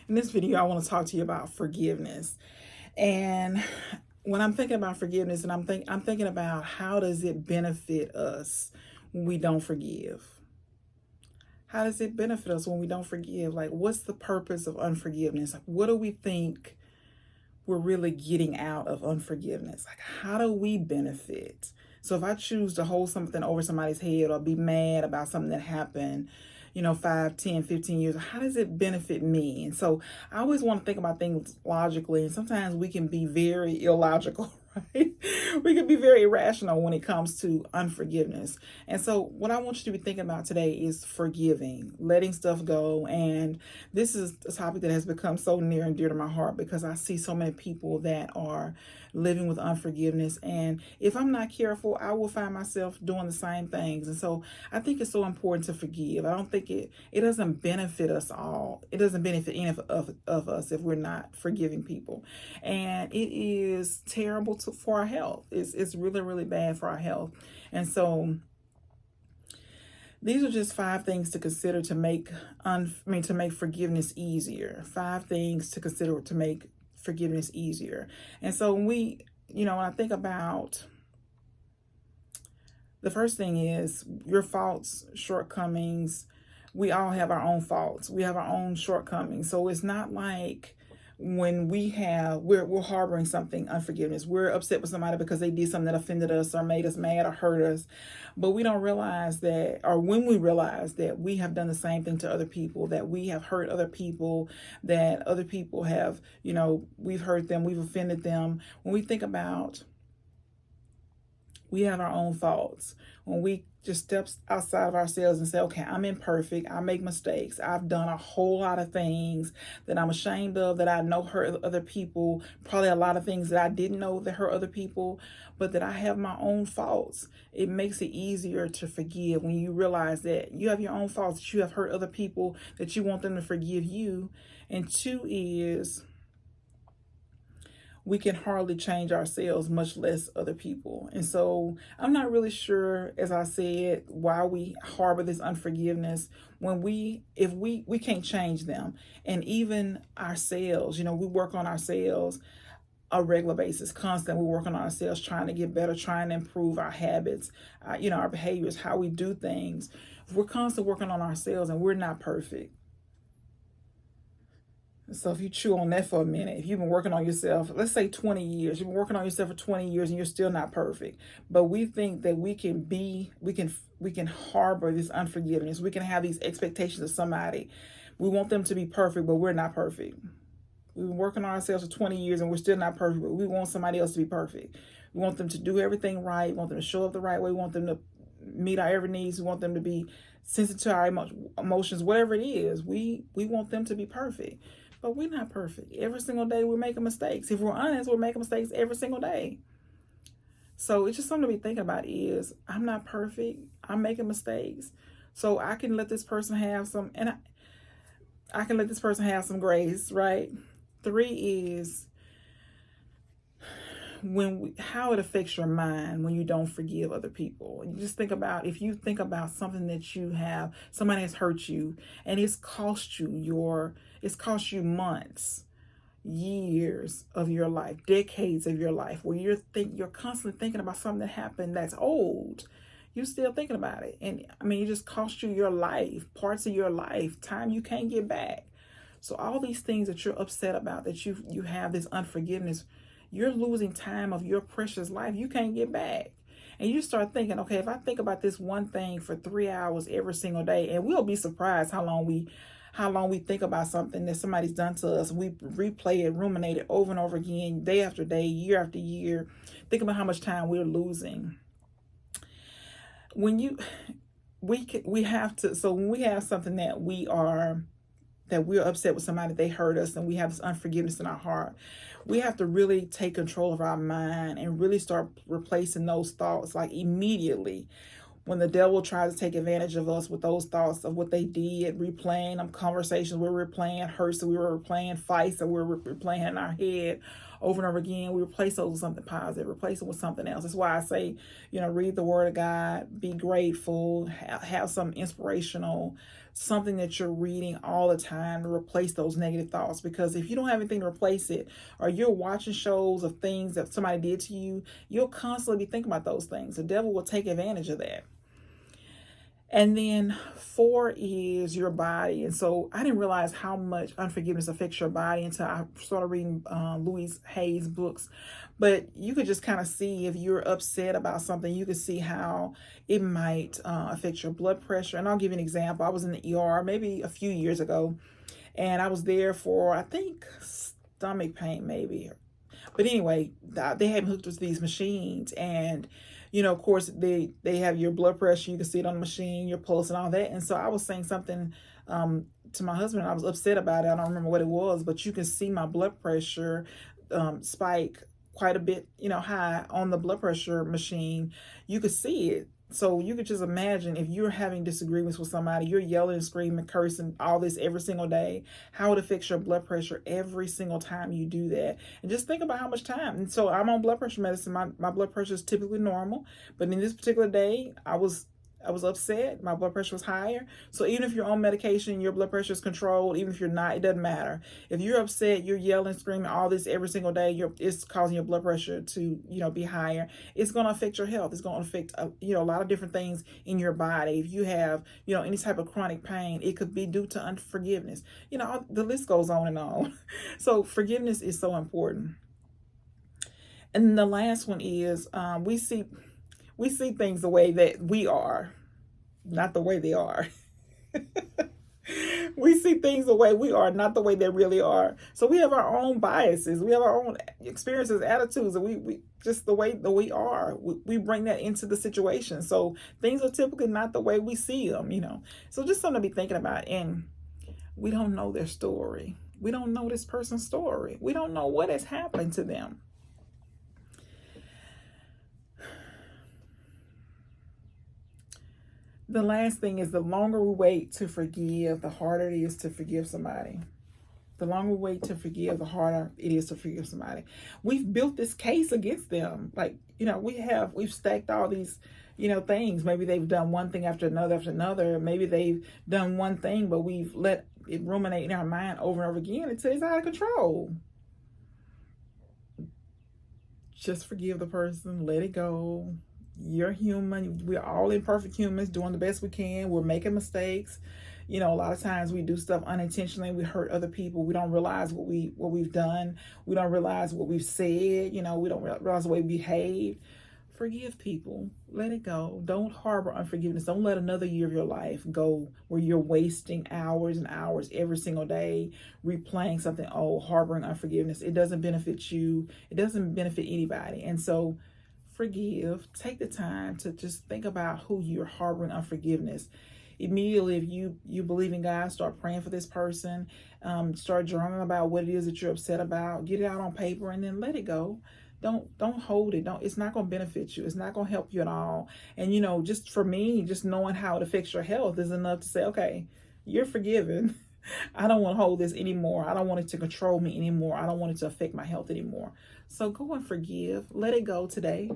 In this video, I want to talk to you about forgiveness. And when I'm thinking about forgiveness, and I'm thinking about how does it benefit us when we don't forgive? How does it benefit us when we don't forgive? Like, what's the purpose of unforgiveness? Like, what do we think we're really getting out of unforgiveness? Like, how do we benefit? So if I choose to hold something over somebody's head or be mad about something that happened, 5, 10, 15 years, how does it benefit me? And so I always want to think about things logically, and sometimes we can be very illogical, right? We can be very irrational when it comes to unforgiveness. And so what I want you to be thinking about today is forgiving, letting stuff go. And this is a topic that has become so near and dear to my heart because I see so many people that are living with unforgiveness. And if I'm not careful, I will find myself doing the same things. And so I think it's so important to forgive. I don't think it doesn't benefit us all. It doesn't benefit any of us if we're not forgiving people. And it is terrible for our health. It's really, really bad for our health. And so these are just 5 things to consider to make to make forgiveness easier. 5 things to consider to make forgiveness easier. And so when I think about, the first thing is your faults, shortcomings. We all have our own faults. We have our own shortcomings. So it's not like when we're harboring something, unforgiveness, we're upset with somebody because they did something that offended us or made us mad or hurt us, but we don't realize that, or when we realize that we have done the same thing to other people, that we have hurt other people, that other people have, we've hurt them, we've offended them. When we think about, we have our own faults. When we just step outside of ourselves and say, okay, I'm imperfect, I make mistakes, I've done a whole lot of things that I'm ashamed of, that I know hurt other people, probably a lot of things that I didn't know that hurt other people, but that I have my own faults. It makes it easier to forgive when you realize that you have your own faults, that you have hurt other people, that you want them to forgive you. And 2 is, we can hardly change ourselves, much less other people. And so I'm not really sure, as I said, why we harbor this unforgiveness when if we can't change them. And even ourselves, we work on ourselves a regular basis, constantly. We're working on ourselves, trying to get better, trying to improve our habits, our behaviors, how we do things. If we're constantly working on ourselves and we're not perfect. So if you chew on that for a minute, if you've been working on yourself, let's say 20 years, you've been working on yourself for 20 years and you're still not perfect, but we think that we can harbor this unforgiveness. We can have these expectations of somebody. We want them to be perfect, but we're not perfect. We've been working on ourselves for 20 years and we're still not perfect, but we want somebody else to be perfect. We want them to do everything right. We want them to show up the right way. We want them to meet our every needs. We want them to be sensitive to our emotions, whatever it is. We want them to be perfect. But we're not perfect. Every single day we're making mistakes. If we're honest, we're making mistakes every single day. So it's just something to be thinking about is, I'm not perfect. I'm making mistakes. So I can let this person have some, and I can let this person have some grace, right? 3 is how it affects your mind when you don't forgive other people. You just think about, if you think about something that somebody has hurt you and it's cost you months, years of your life, decades of your life, where you're constantly thinking about something that happened that's old. You're still thinking about it. And it just cost you your life, parts of your life, time you can't get back. So all these things that you're upset about, that you have this unforgiveness, you're losing time of your precious life you can't get back. And you start thinking, okay, if I think about this one thing for 3 hours every single day, and we'll be surprised how long we think about something that somebody's done to us. We replay it, ruminate it over and over again, day after day, year after year. Think about how much time we're losing. When we have to, so when we have something that we're upset with somebody, they hurt us, and we have this unforgiveness in our heart, we have to really take control of our mind and really start replacing those thoughts, like immediately. When the devil tries to take advantage of us with those thoughts of what they did, replaying them conversations we were replaying, hurts that we were replaying, fights that we were replaying in our head over and over again, we replace those with something positive, replace it with something else. That's why I say, read the Word of God, be grateful, have some inspirational something that you're reading all the time to replace those negative thoughts. Because if you don't have anything to replace it, or you're watching shows of things that somebody did to you, you'll constantly be thinking about those things. The devil will take advantage of that. And then 4 is your body. And so I didn't realize how much unforgiveness affects your body until I started reading Louise Hay's books. But you could just kind of see, if you're upset about something, you could see how it might affect your blood pressure. And I'll give you an example. I was in the ER maybe a few years ago, and I was there for, I think, stomach pain maybe. But anyway, they had me hooked with these machines, and of course, they have your blood pressure. You can see it on the machine, your pulse, and all that. And so I was saying something to my husband. I was upset about it. I don't remember what it was, but you can see my blood pressure spike quite a bit, high on the blood pressure machine. You could see it. So you could just imagine, if you're having disagreements with somebody, you're yelling, screaming, cursing, all this every single day, how it affects your blood pressure every single time you do that. And just think about how much time. And so I'm on blood pressure medicine. My blood pressure is typically normal. But in this particular day, I was upset. My blood pressure was higher. So even if you're on medication, your blood pressure is controlled. Even if you're not, it doesn't matter. If you're upset, you're yelling, screaming, all this every single day, it's causing your blood pressure to be higher. It's going to affect your health. It's going to affect a lot of different things in your body. If you have any type of chronic pain, it could be due to unforgiveness. The list goes on and on. So forgiveness is so important. And the last one is we see things the way that we are, not the way they are. We see things the way we are, not the way they really are. So we have our own biases. We have our own experiences, attitudes, and we just the way that we are. We bring that into the situation. So things are typically not the way we see them, So just something to be thinking about. And we don't know their story. We don't know this person's story. We don't know what has happened to them. The last thing is, the longer we wait to forgive, the harder it is to forgive somebody. The longer we wait to forgive, the harder it is to forgive somebody. We've built this case against them. We've stacked all these, things. Maybe they've done one thing after another. Maybe they've done one thing, but we've let it ruminate in our mind over and over again until it's out of control. Just forgive the person, let it go. You're human. We're all imperfect humans doing the best we can. We're making mistakes. A lot of times we do stuff unintentionally. We hurt other people. We don't realize what we've done. We don't realize what we've said. We don't realize the way we behave. Forgive people. Let it go. Don't harbor unforgiveness. Don't let another year of your life go where you're wasting hours and hours every single day replaying something old, harboring unforgiveness. It doesn't benefit you. It doesn't benefit anybody. And so forgive. Take the time to just think about who you're harboring unforgiveness. Immediately, if you believe in God, start praying for this person. Start journaling about what it is that you're upset about. Get it out on paper and then let it go. Don't hold it. It's not going to benefit you. It's not going to help you at all. And just for me, just knowing how it affects your health is enough to say, okay, you're forgiven. I don't want to hold this anymore. I don't want it to control me anymore. I don't want it to affect my health anymore. So go and forgive. Let it go today.